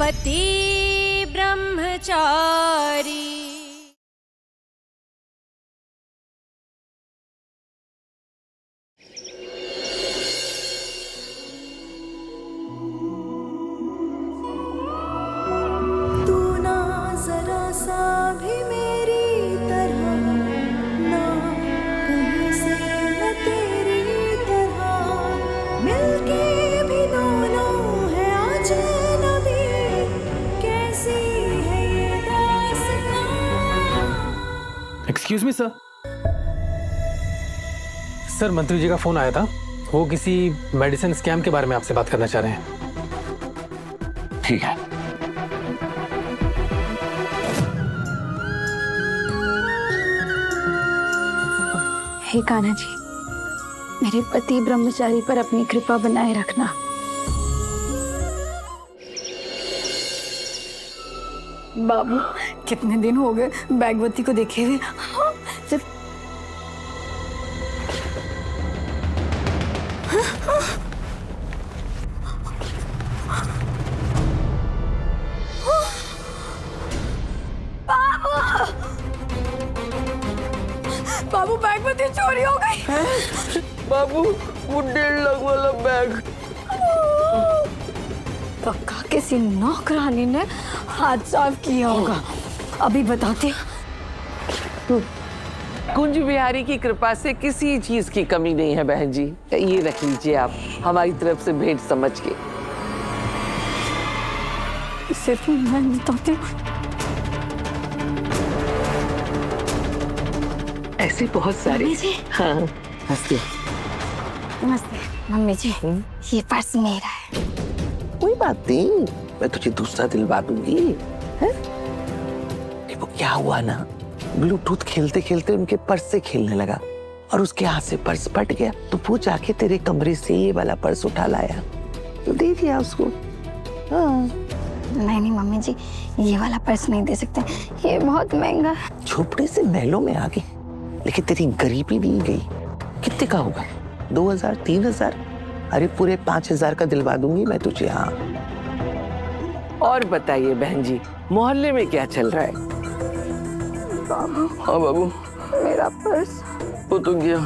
पति ब्रह्मचारी। तू ना जरा सा भी मेरी तरह, ना कहीं से मैं तेरी तरह, मिलके भी दोनों है अजनबी, कैसी है ये दास्तां। Excuse me sir. सर, मंत्री जी का फोन आया था, वो किसी मेडिसिन स्कैम के बारे में आपसे बात करना चाह रहे हैं। ठीक है। हे कान्हा जी, मेरे पति ब्रह्मचारी पर अपनी कृपा बनाए रखना। बाबू, कितने दिन हो गए बैगवती को देखे हुए। बाबू, बैगवती चोरी हो गई। बाबू, वो 1.5 लाख वाला बैग। पक्का किसी नौकरानी ने हाथ साफ किया होगा। अभी बताते। कुंज बिहारी की कृपा से किसी चीज की कमी नहीं है बहन जी। ये रख लीजिए आप, हमारी तरफ से भेंट समझ के। सिर्फ मैं बताती हूँ। ऐसे बहुत सारे। हाँ, हंसते। नमस्ते मम्मी जी, ये पर्स मेरा है। कोई बात नहीं, मैं तुझे दूसरा दिलवा दूंगी। वो क्या हुआ ना, ब्लूटूथ खेलते खेलते उनके पर्स से खेलने लगा और उसके हाथ से पर्स फट गया, तो वो जाके तेरे कमरे से ये वाला पर्स उठा लाया, तो दे दिया उसको। हाँ। नहीं मम्मी जी, ये वाला पर्स नहीं दे सकते, ये बहुत महंगा है। झोपड़े से महलों में आ गई, लेकिन तेरी गरीबी नहीं गई। कितने का होगा? 2000, 3000? अरे पूरे 5000 का दिलवा दूंगी मैं तुझे। हाँ। और बताइए बहन जी, मोहल्ले में क्या चल रहा है? बाबू, हाँ बाबू, मेरा पर्स। वो तो गया।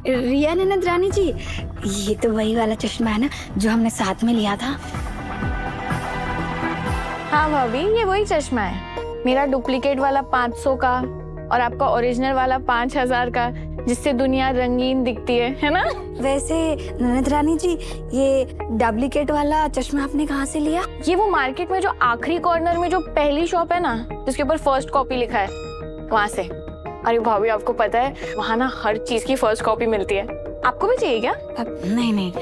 रिया ननद रानी जी, ये तो वही वाला चश्मा है ना जो हमने साथ में लिया था। हाँ भाभी, ये वही चश्मा है। मेरा डुप्लीकेट वाला 500 का और आपका ओरिजिनल वाला 5000 का, जिससे दुनिया रंगीन दिखती है ना? वैसे ननद रानी जी, ये डुप्लीकेट वाला चश्मा आपने कहाँ से लिया? ये वो मार्केट में जो आखिरी कॉर्नर में जो पहली शॉप है ना, जिसके ऊपर फर्स्ट कॉपी लिखा है, वहाँ से। अरे भाभी, आपको पता है वहाँ ना हर चीज की फर्स्ट कॉपी मिलती है। आपको भी चाहिए क्या? नहीं,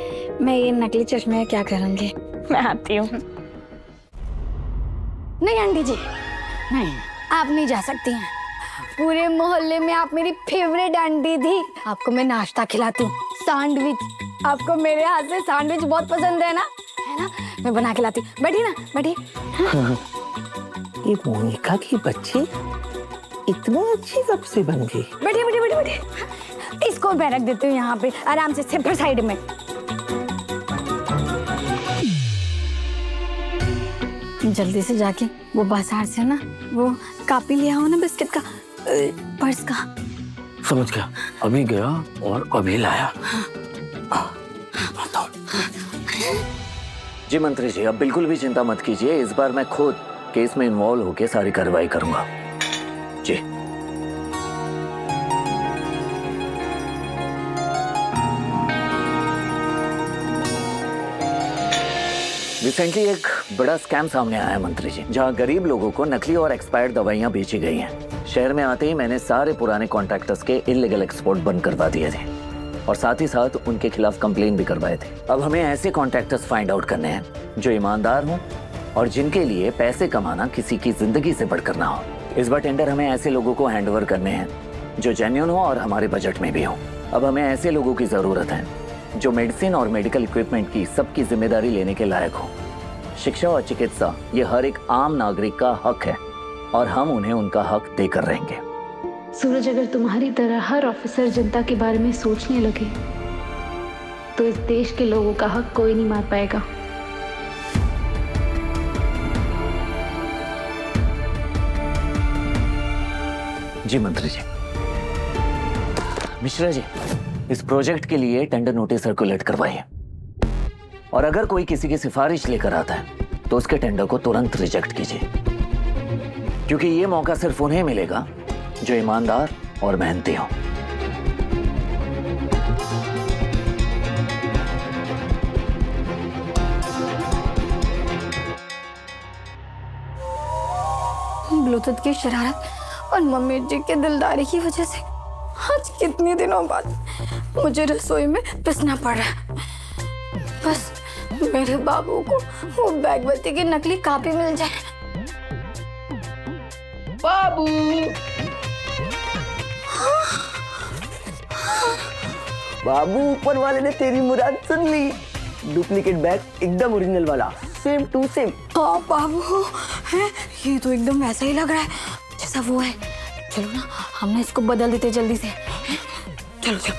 मैं ये नकली चश्मे क्या करूँगी। मैं आती हूँ। नहीं आंटी जी, नहीं, आप नहीं जा सकती हैं। पूरे मोहल्ले में आप मेरी फेवरेट आंटी थी। आपको मैं नाश्ता खिलाती हूँ, सैंडविच। आपको मेरे हाथ से सैंडविच बहुत पसंद है ना? मैं बना के लाती हूँ। बैठिए ना, बैठिए। ये मोनिका की बच्ची इतनी अच्छी कब से बन गई? बैठिए। इसको मैं रख देती हूँ यहाँ पे आराम से सेपर साइड में। जल्दी से जाके वो बाजार से ना वो कापी लिया हो ना बिस्किट का, पर्स का। समझ गया, अभी गया और अभी लाया। जी मंत्री जी, अब बिल्कुल भी चिंता मत कीजिए, इस बार मैं खुद केस में इन्वॉल्व होकर सारी कार्रवाई करूंगा। जी। रिसेंटली एक बड़ा स्कैम सामने आया है मंत्री जी, जहां गरीब लोगों को नकली और एक्सपायर्ड दवाइयां बेची गई हैं। शहर में आते ही मैंने सारे पुराने कॉन्ट्रैक्टर्स के इल्लीगल एक्सपोर्ट बंद करवा दिए थे और साथ ही साथ उनके खिलाफ कंप्लेन भी करवाए थे। अब हमें ऐसे कॉन्ट्रैक्टर्स फाइंड आउट करने हैं जो ईमानदार हों और जिनके लिए पैसे कमाना किसी की जिंदगी से बढ़कर ना हो। इस बार टेंडर हमें ऐसे लोगों को हैंडओवर करने हैं जो जेन्युइन हो और हमारे बजट में भी हो। अब हमें ऐसे लोगों की जरूरत है जो मेडिसिन और मेडिकल इक्विपमेंट की सबकी जिम्मेदारी लेने के लायक हो। शिक्षा और चिकित्सा ये हर एक आम नागरिक का हक है और हम उन्हें उनका हक देकर रहेंगे। सूरज, अगर तुम्हारी तरह हर ऑफिसर जनता के बारे में सोचने लगे तो इस देश के लोगों का हक कोई नहीं मार पाएगा। जी मंत्री जी। मिश्रा जी, इस प्रोजेक्ट के लिए टेंडर नोटिस सर्कुलेट करवाइए और अगर कोई किसी की सिफारिश लेकर आता है तो उसके टेंडर को तुरंत रिजेक्ट कीजिए, क्योंकि ये मौका सिर्फ उन्हें मिलेगा जो ईमानदार और मेहनती हो। ब्लूटूथ की शरारत और मम्मी जी के दिलदारी की वजह से आज कितने दिनों बाद मुझे रसोई में पिसना पड़ रहा है। बस मेरे बाबू को वो बैगवती की नकली कॉपी मिल जाए। बाबू, बाबू, ऊपर वाले ने तेरी मुराद सुन ली। डुप्लीकेट बैग एकदम ओरिजिनल वाला, सेम टू सेम। हाँ बाबू, है ये तो एकदम वैसा ही लग रहा है जैसा वो है। चलो ना, हमने इसको बदल देते जल्दी से। चलो चलो।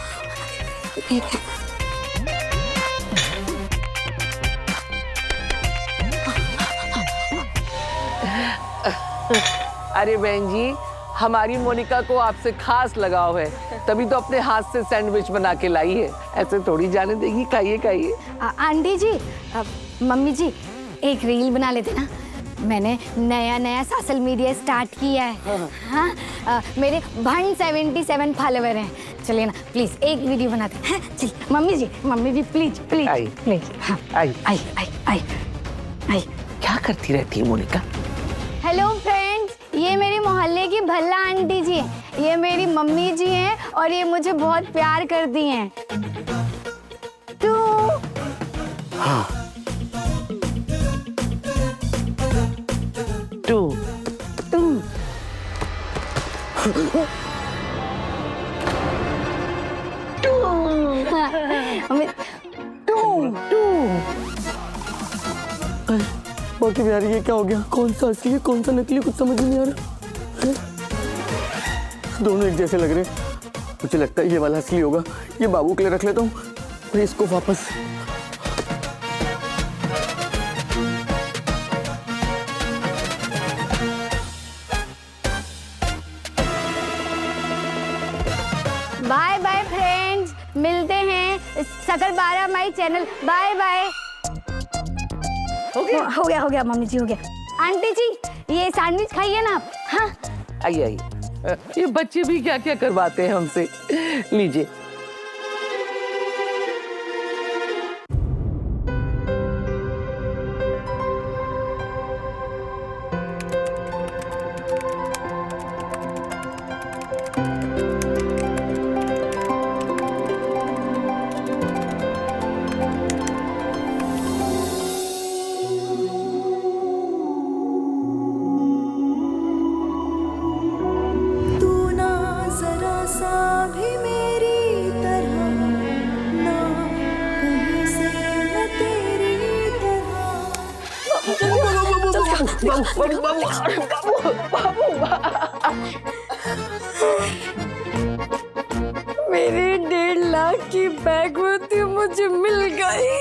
अरे बहन जी, हमारी मोनिका को आपसे खास लगाव है, तभी तो अपने हाथ से सैंडविच बना के लाई है। ऐसे थोड़ी जाने देगी। खाइए खाइए। आंटी जी, मम्मी जी, एक रील बना लेते ना। मैंने नया सोशल मीडिया स्टार्ट किया है। हाँ, मेरे 177 फॉलोवर हैं। चलिए ना प्लीज एक वीडियो बनाते हैं। चलिए मम्मी जी प्लीज प्लीज आई। प्लीज। हाँ, आई। आई। क्या करती रहती है मोनिका? हेलो फ्रेंड्स, ये मेरे मोहल्ले की भल्ला आंटी जी हैं। ये मेरी मम्मी जी हैं और ये मुझे बहुत प्यार करती हैं। तू हाँ। टू बाकी यार ये क्या हो गया? कौन सा असली है कौन सा नकली, कुछ समझ नहीं आ रहा है। दोनों एक जैसे लग रहे हैं। मुझे लगता है ये वाला असली होगा। ये बाबू के लिए रख लेता हूँ और इसको वापस। बाय बाय फ्रेंड्स, मिलते हैं सकल 12 मई चैनल। Bye bye. हो गया मम्मी जी, हो गया। आंटी जी, ये सैंडविच खाइए ना आप। हाँ आइए। ये बच्चे भी क्या क्या करवाते हैं हमसे। लीजिए। तू ना जरा सा भी मेरी तरह, ना कहीं से न तेरी तरह। मेरी 1.5 लाख की बैगवती मुझे मिल गई।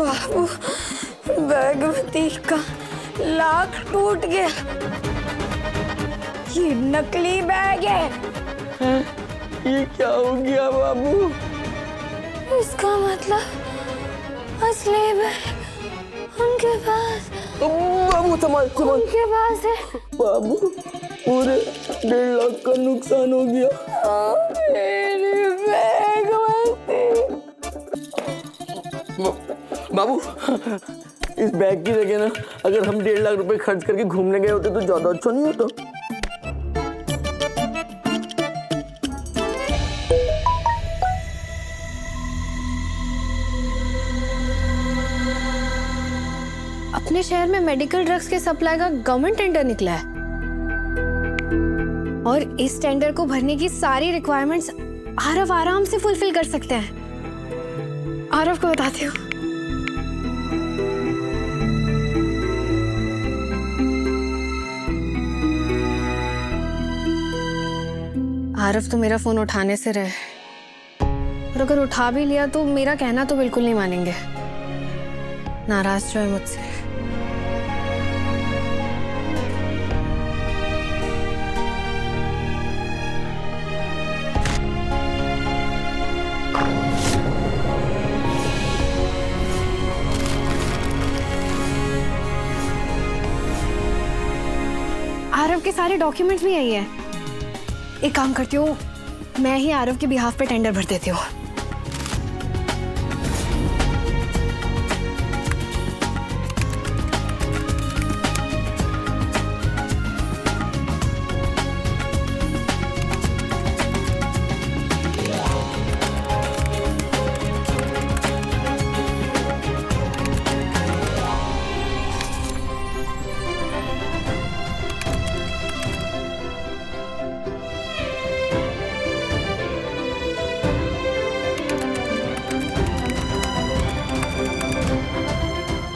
बाबू, बैगवती का लाख टूट गया। ये नकली बैग है। ये क्या हो गया बाबू? इसका मतलब असली बैग उनके पास बाबू संभाल। उनके पास है। बाबू, पूरे 1.5 लाख का नुकसान हो गया। मेरी बैगवती। बाबू, इस बैग की जगह ना अगर हम 1.5 लाख रुपए खर्च करके घूमने गए होते तो ज्यादा अच्छा नहीं होता? अपने शहर में मेडिकल ड्रग्स के सप्लाई का गवर्नमेंट टेंडर निकला है। और इस टेंडर को भरने की सारी रिक्वायरमेंट्स आरव आराम से फुलफिल कर सकते हैं। आरव को बताती हूँ। आरव तो मेरा फोन उठाने से रहे, और अगर उठा भी लिया तो मेरा कहना तो बिल्कुल नहीं मानेंगे, नाराज जो है मुझसे। आरव के सारे डॉक्यूमेंट्स भी यही है। एक काम करती हूँ, मैं ही आरव के बिहाफ पे टेंडर भर देती हूँ।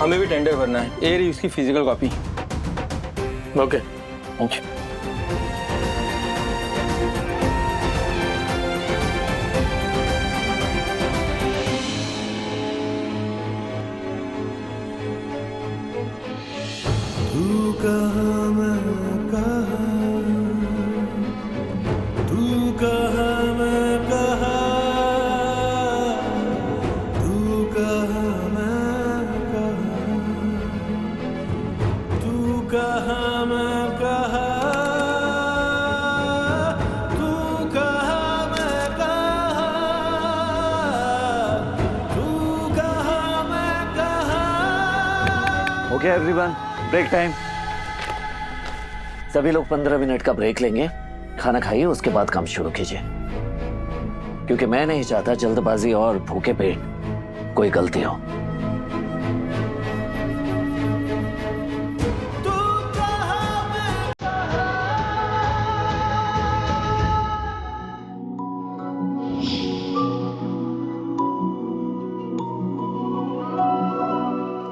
हमें भी टेंडर भरना है। ये रही उसकी फिजिकल कॉपी। Okay, okay. तू कहाँ मैं कहाँ, तू कहाँ मैं कहाँ, तू कहाँ मैं कहाँ, तू कहाँ मैं कहाँ, तू कहाँ मैं कहाँ, तू कहाँ मैं कहाँ। Okay everyone, break time. सभी लोग 15 मिनट का ब्रेक लेंगे, खाना खाइए, उसके बाद काम शुरू कीजिए, क्योंकि मैं नहीं चाहता जल्दबाजी और भूखे पेट कोई गलती हो।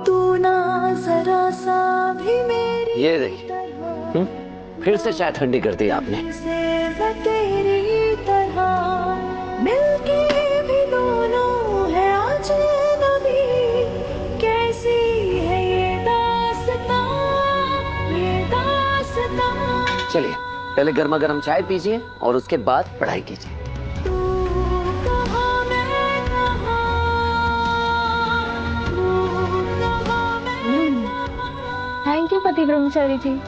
तू ना जरा सा भी मेरी ये देखिए, फिर से चाय ठंडी कर दी आपने। से मैं तेरी तरह मिलके भी दोनों है अजनबी। कैसी है ये दास्तां, ये दास्तां। चलिए, पहले गर्मा गर्म चाय पीजिए और उसके बाद पढ़ाई कीजिए। तू कहाँ मैं कहाँ, तू कहाँ मैं कहाँ, थैंक यू पति ब्रह्मचारी जी।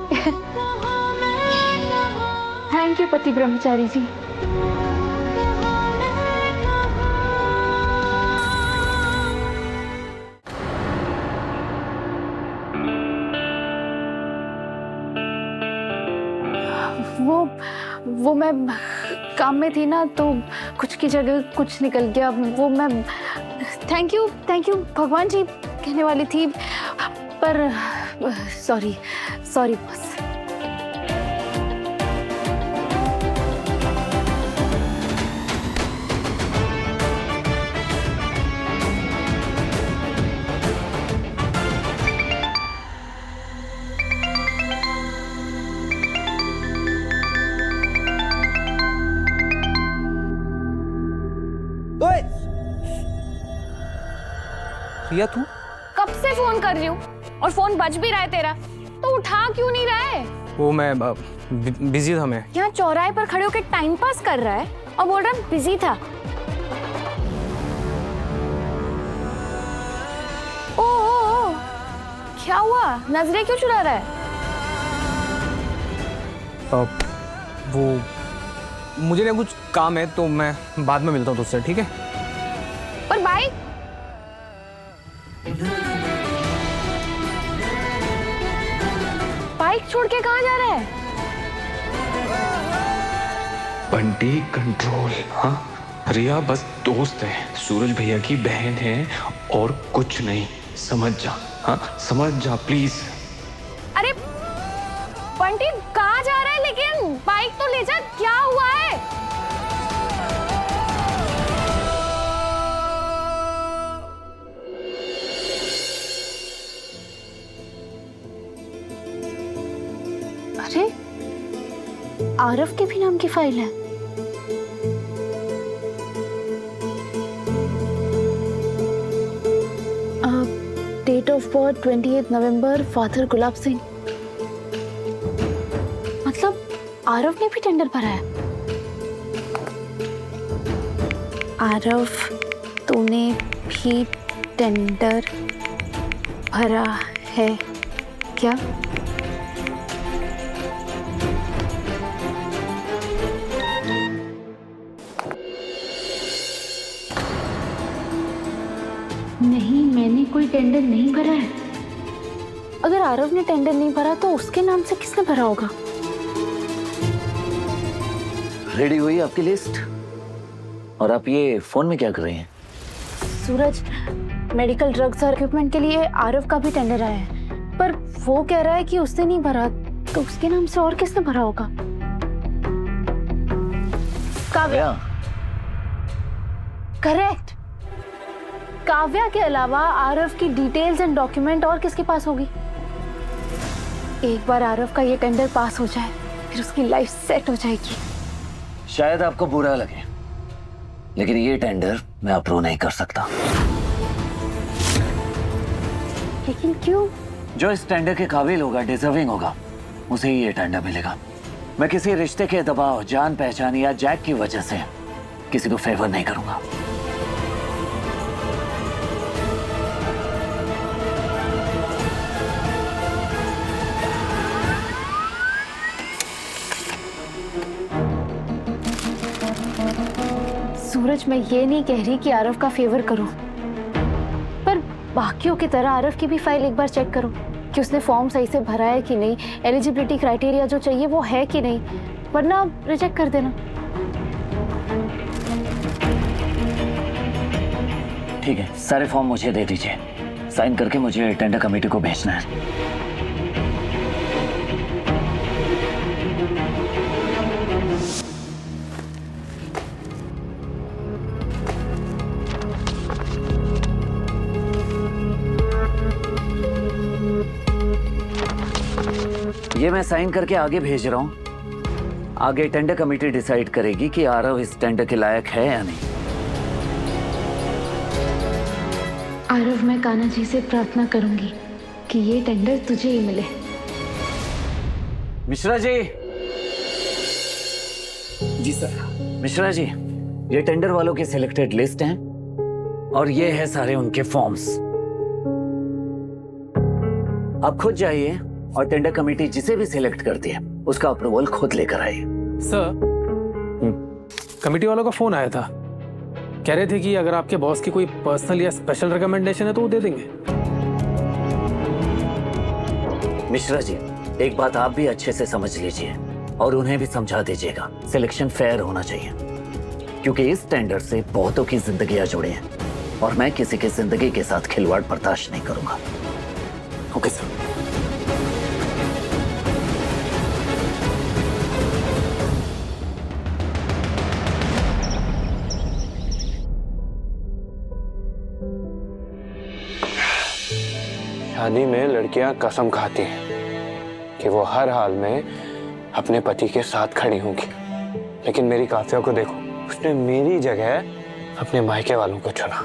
कहाँ मैं कहाँ, थैंक यू पति ब्रह्मचारी जी। कहाँ मैं कहाँ। वो मैं काम में थी ना, तो कुछ की जगह कुछ निकल गया। वो मैं थैंक यू भगवान जी कहने वाली थी, पर सॉरी बॉस। रिया तू? कब से फोन कर रही हूँ और फोन बज भी रहा है तेरा, तो उठा क्यों नहीं रहा है? वो मैं बिजी था मैं। यहाँ चौराहे पर खड़े होकर टाइम पास कर रहा है और बोल रहा है बिजी था। ओ, क्या हुआ? नजरें क्यों चुरा रहा है? वो मुझे ना कुछ काम है, तो मैं बाद में मिलता हूँ तुझसे, ठीक है? पर बाइक छोड़ के कहाँ जा रहा है? बंटी कंट्रोल। हाँ रिया बस दोस्त है, सूरज भैया की बहन है और कुछ नहीं, समझ जा। हाँ समझ जा प्लीज। अरे बंटी कहाँ जा रहा है? लेकिन बाइक अरे आरव के भी नाम की फाइल है। Date of birth 28 November, father Gulab Singh. मतलब आरव ने भी टेंडर भरा है। आरव, तूने भी टेंडर भरा है क्या? नहीं, मैंने कोई टेंडर नहीं भरा है। अगर आरव ने टेंडर नहीं भरा तो उसके नाम से किसने भरा होगा? रेडी हुई आपकी लिस्ट? और आप ये फोन में क्या कर रही हैं? सूरज, मेडिकल ड्रग्स और इक्विपमेंट के लिए आरव का भी टेंडर आया है, पर वो कह रहा है कि उसने नहीं भरा, तो उसके नाम से और किसने भरा होगा? काव्या। करेक्ट। काव्या के अलावा आरव की डिटेल्स एंड डॉक्यूमेंट और किसके पास होगी? एक बार आरव का ये टेंडर पास हो जाए, फिर उसकी लाइफ सेट हो जाएगी। शायद आपको बुरा लगे, लेकिन ये टेंडर मैं अप्रूव नहीं कर सकता। लेकिन क्यों? जो इस टेंडर के काबिल होगा, डिजर्विंग होगा, उसे ही ये टेंडर मिलेगा। मैं किसी रिश्ते के दबाव, जान पहचान या जैक की वजह से किसी को फेवर नहीं करूंगा। सूरज, मैं ये नहीं कह रही कि आरव का फेवर करो, पर बाकियों की तरह आरव की भी फाइल एक बार चेक करो कि उसने फॉर्म सही से भरा है कि नहीं, एलिजिबिलिटी क्राइटेरिया जो चाहिए वो है कि नहीं, वरना रिजेक्ट कर देना। ठीक है, सारे फॉर्म मुझे दे दीजिए, साइन करके मुझे टेंडर कमेटी को भेजना है। ये मैं साइन करके आगे भेज रहा हूं। आगे टेंडर कमेटी डिसाइड करेगी कि आरव इस टेंडर के लायक है या नहीं। आरव, मैं कान्हा जी से प्रार्थना करूंगी कि ये टेंडर तुझे ही मिले। मिश्रा जी। जी सर। मिश्रा जी, ये टेंडर वालों की सिलेक्टेड लिस्ट है और ये है सारे उनके फॉर्म्स। आप खुद जाइए और टेंडर कमेटी जिसे भी सिलेक्ट करती है उसका अप्रूवल खुद लेकर आइए। सर, कमेटी वालों का फोन आया था, कह रहे थे कि अगर आपके बॉस की कोई पर्सनल या स्पेशल रिकमेंडेशन है तो वो दे देंगे। मिश्रा जी, एक बात आप भी अच्छे से समझ लीजिए और उन्हें भी समझा दीजिएगा, सिलेक्शन फेयर होना चाहिए, क्योंकि इस टेंडर से बहुतों की जिंदगियां जुड़ी हैं और मैं किसी की जिंदगी के साथ खिलवाड़ बर्दाश्त नहीं करूंगा। Okay sir. शादी में लड़कियां कसम खाती हैं कि वो हर हाल में अपने पति के साथ खड़ी होंगी, लेकिन मेरी काफिया को देखो, उसने मेरी जगह अपने मायके वालों को चुना।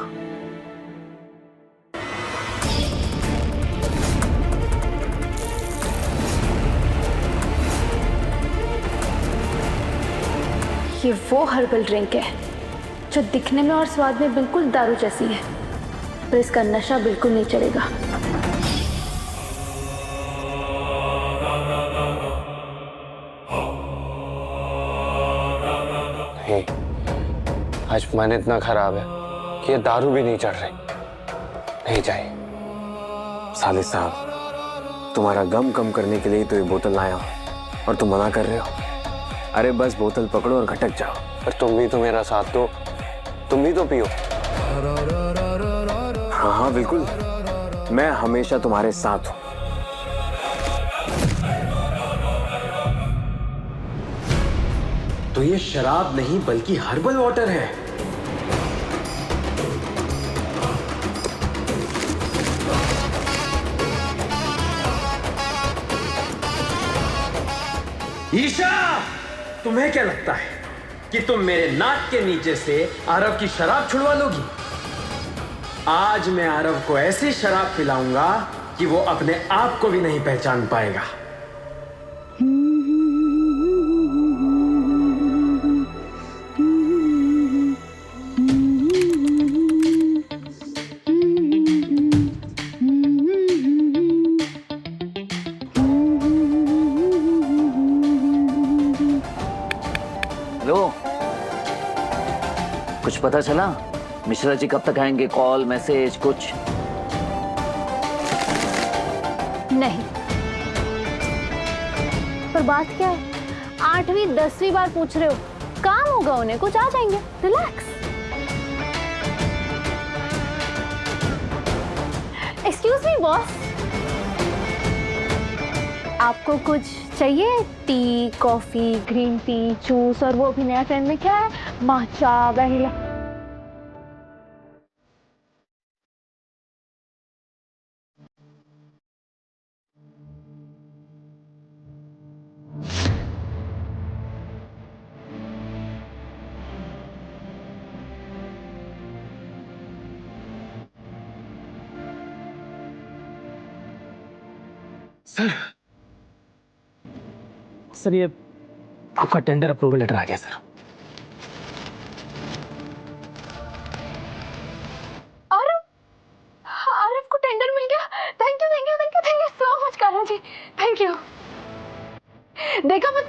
ये वो हर्बल ड्रिंक है जो दिखने में और स्वाद में बिल्कुल दारू जैसी है, पर इसका नशा बिल्कुल नहीं चलेगा। नहीं, आज मन इतना खराब है कि ये दारू भी नहीं चढ़ रही। नहीं चाहिए। सालिद साहब, तुम्हारा गम कम करने के लिए तो ये बोतल लाया हूं और तुम मना कर रहे हो। अरे बस बोतल पकड़ो और घटक जाओ। पर तुम भी तो मेरा साथ दो, तुम भी तो पियो। हाँ हाँ बिल्कुल, मैं हमेशा तुम्हारे साथ हूं। तो ये शराब नहीं बल्कि हर्बल वाटर है। ईशा, तुम्हें क्या लगता है कि तुम मेरे नाक के नीचे से आरव की शराब छुड़वा लोगी? आज मैं आरव को ऐसी शराब पिलाऊंगा कि वो अपने आप को भी नहीं पहचान पाएगा। हेलो, कुछ पता चला? मिश्रा जी कब तक आएंगे? कॉल, मैसेज कुछ? नहीं। पर बात क्या है? 8वीं 10वीं बार पूछ रहे हो। काम होगा उन्हें, कुछ आ जाएंगे। रिलैक्स। एक्सक्यूज मी बॉस, आपको कुछ चाहिए? T, coffee, green tea, juice, और वो भी नया ट्रेंड में क्या है, माचा, वैनिला। सर ये आपका टेंडर अप्रूवल लेटर आ गया सर। आरव को टेंडर मिल गया। Thank you thank you thank you thank you so much Kanha ji, thank you. देखा मत।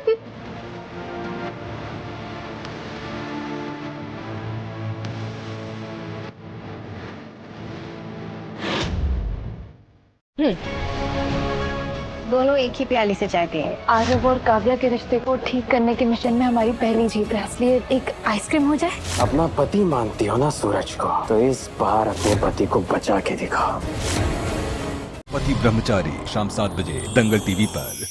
दोनों एक ही प्याली से चाय पिए। आरव और काव्या के रिश्ते को ठीक करने के मिशन में हमारी पहली जीत है, इसलिए एक आइसक्रीम हो जाए। अपना पति मानती हो ना सूरज को, तो इस बार अपने पति को बचा के दिखाओ। पति ब्रह्मचारी शाम 7 बजे दंगल टीवी पर।